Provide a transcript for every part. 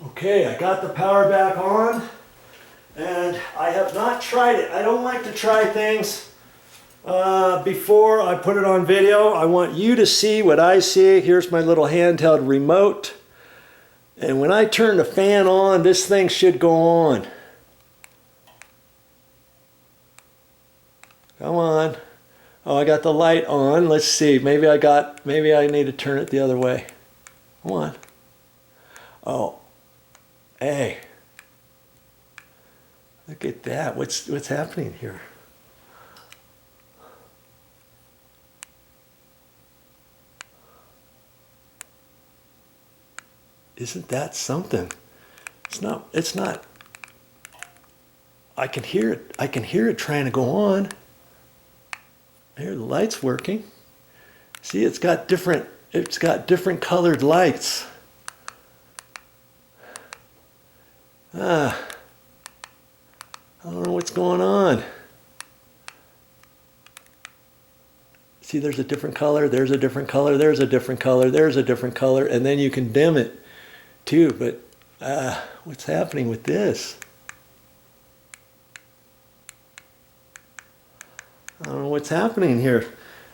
Okay, I got the power back on, and I have not tried it. I don't like to try things before I put it on video. I want you to see what I see. Here's my little handheld remote. And when I turn the fan on, this thing should go on. Come on. Oh, I got the light on. Let's see. Maybe I need to turn it the other way. Come on. Oh. Hey. Look at that. What's happening here? Isn't that something? It's not. I can hear it trying to go on. Here, the light's working. See, it's got different colored lights. I don't know what's going on. See, there's a different color, there's a different color, there's a different color, there's a different color, and then you can dim it too. But what's happening with this? I don't know what's happening here.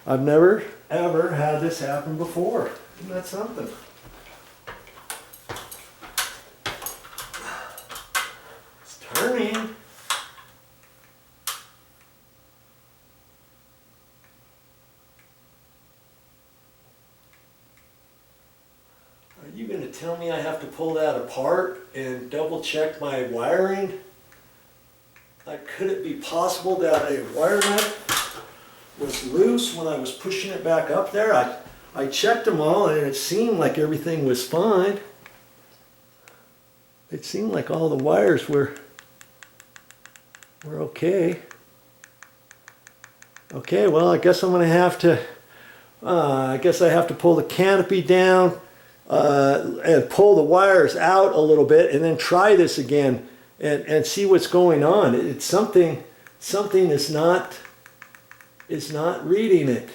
I've never ever had this happen before. Isn't that something? It's turning. Are you going to tell me I have to pull that apart and double check my wiring? Could it be possible that a wire nut was loose when I was pushing it back up there? I checked them all and it seemed like everything was fine. It seemed like all the wires were okay. Okay, well, I guess I'm going to have to, I guess I have to pull the canopy down and pull the wires out a little bit and then try this again and see what's going on. It's something is not reading it.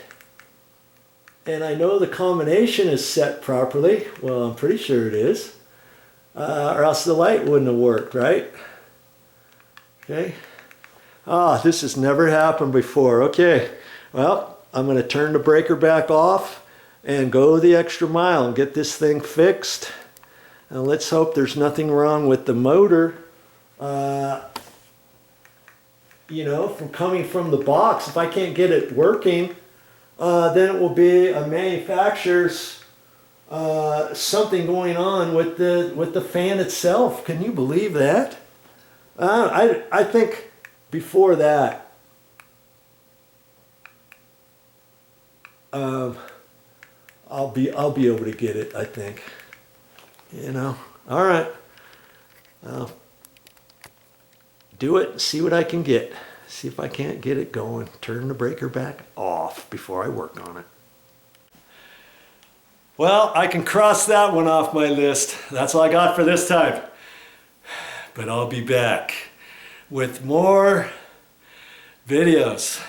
And I know the combination is set properly. Well, I'm pretty sure it is. Or else the light wouldn't have worked, right? Okay. Ah, this has never happened before. Okay. Well, I'm going to turn the breaker back off and go the extra mile and get this thing fixed. And let's hope there's nothing wrong with the motor. You know, from coming from the box. If I can't get it working, then it will be a manufacturer's something going on with the fan itself. Can you believe that? I think before that, I'll be able to get it. I think. You know. All right. Do it and see what I can get. See if I can't get it going. Turn the breaker back off before I work on it. Well, I can cross that one off my list. That's all I got for this time. But I'll be back with more videos.